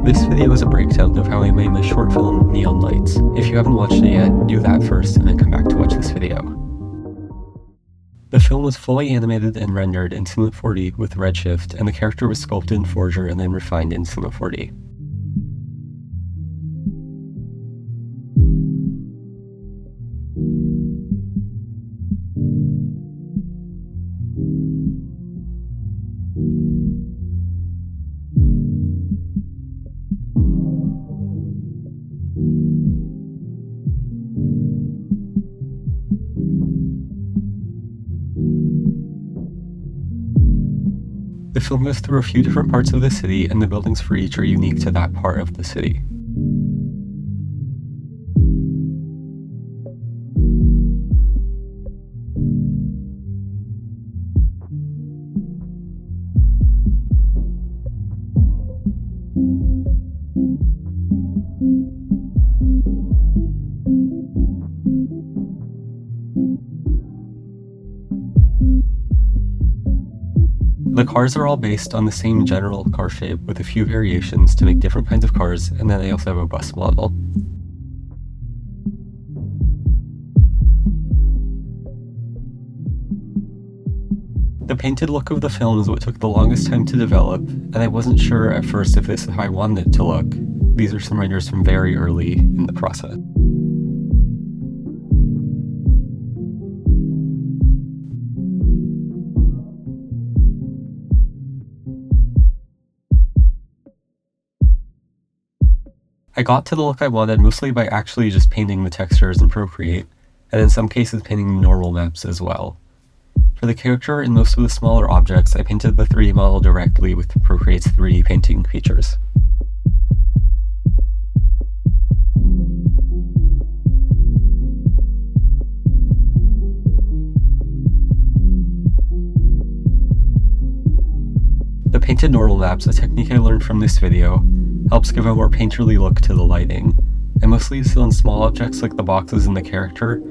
This video is a breakdown of how I made my short film Neon Lights. If you haven't watched it yet, do that first and then come back to watch this video. The film was fully animated and rendered in Cinema 4D with redshift, and the character was sculpted in Forger and then refined in Cinema 4D. The film goes through a few different parts of the city, and the buildings for each are unique to that part of the city. The cars are all based on the same general car shape with a few variations to make different kinds of cars, and then I also have a bus model. The painted look of the film is what took the longest time to develop, and I wasn't sure at first if this is how I wanted it to look. These are some renders from very early in the process. I got to the look I wanted mostly by actually just painting the textures in Procreate, and in some cases painting the normal maps as well. For the character and most of the smaller objects, I painted the 3D model directly with Procreate's 3D painting features. The painted normal maps, a technique I learned from this video, helps give a more painterly look to the lighting. I mostly use it on small objects like the boxes and the character,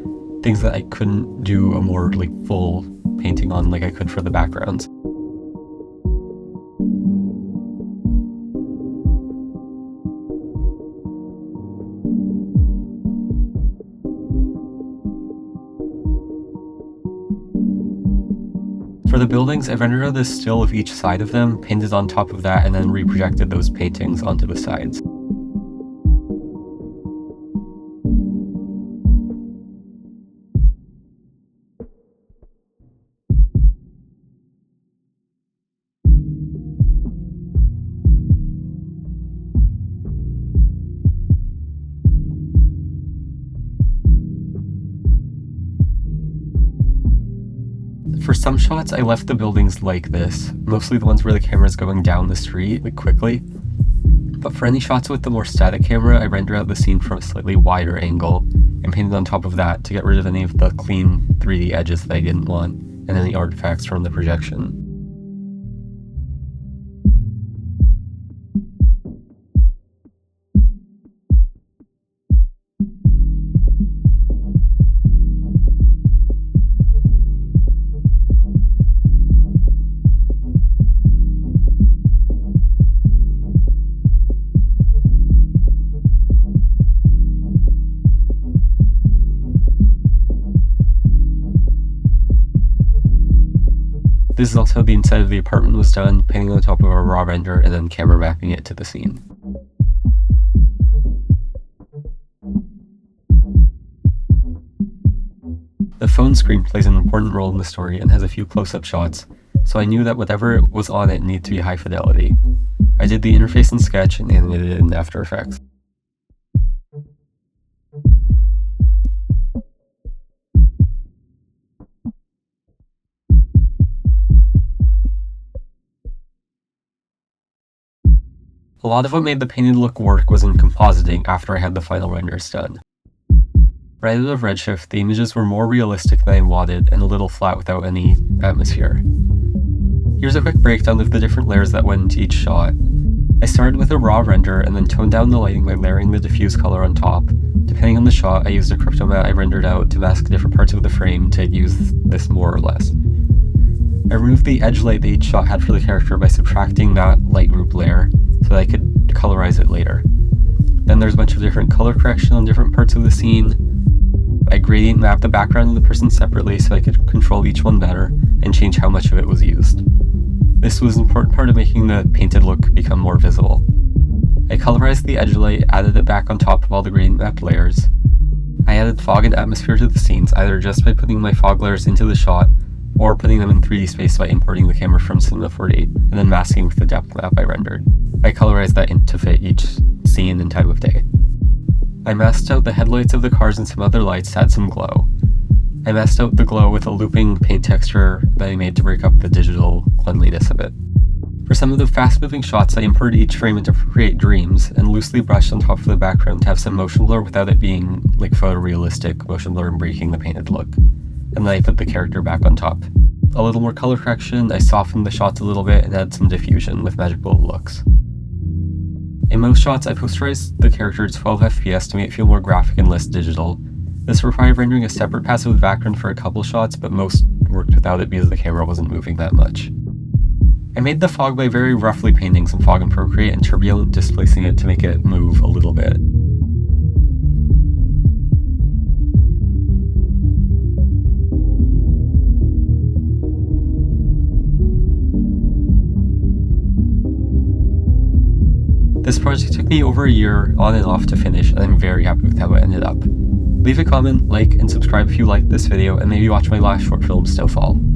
things that I couldn't do a more full painting on like I could for the backgrounds. For the buildings, I rendered a still of each side of them, painted on top of that, and then reprojected those paintings onto the sides. For some shots, I left the buildings like this, mostly the ones where the camera is going down the street, quickly. But for any shots with the more static camera, I rendered out the scene from a slightly wider angle, and painted on top of that to get rid of any of the clean 3D edges that I didn't want, and any artifacts from the projection. This is also how the inside of the apartment was done, painting on top of a raw render and then camera mapping it to the scene. The phone screen plays an important role in the story and has a few close-up shots, so I knew that whatever was on it needed to be high fidelity. I did the interface in Sketch and animated it in After Effects. A lot of what made the painted look work was in compositing after I had the final renders done. Rather than redshift, the images were more realistic than I wanted and a little flat without any atmosphere. Here's a quick breakdown of the different layers that went into each shot. I started with a raw render and then toned down the lighting by layering the diffuse color on top. Depending on the shot, I used a crypto matte I rendered out to mask different parts of the frame to use this more or less. I removed the edge light that each shot had for the character by subtracting that light group layer so that I could colorize it later. Then there's a bunch of different color correction on different parts of the scene. I gradient mapped the background of the person separately so I could control each one better and change how much of it was used. This was an important part of making the painted look become more visible. I colorized the edge light, added it back on top of all the gradient mapped layers. I added fog and atmosphere to the scenes, either just by putting my fog layers into the shot, or putting them in 3D space by importing the camera from Cinema 48, and then masking with the depth map I rendered. I colorized that in to fit each scene and time of day. I masked out the headlights of the cars and some other lights to add some glow. I masked out the glow with a looping paint texture that I made to break up the digital cleanliness of it. For some of the fast-moving shots, I imported each frame into Create Dreams and loosely brushed on top of the background to have some motion blur without it being like photorealistic motion blur and breaking the painted look. And then I put the character back on top. A little more color correction, I softened the shots a little bit and added some diffusion with magical looks. In most shots, I posterized the character at 12 FPS to make it feel more graphic and less digital. This required rendering a separate passive background for a couple shots, but most worked without it because the camera wasn't moving that much. I made the fog by very roughly painting some fog in Procreate and turbulent displacing it to make it move a little bit. This project took me over a year on and off to finish, and I'm very happy with how it ended up. Leave a comment, like, and subscribe if you liked this video, and maybe watch my last short film, Snowfall.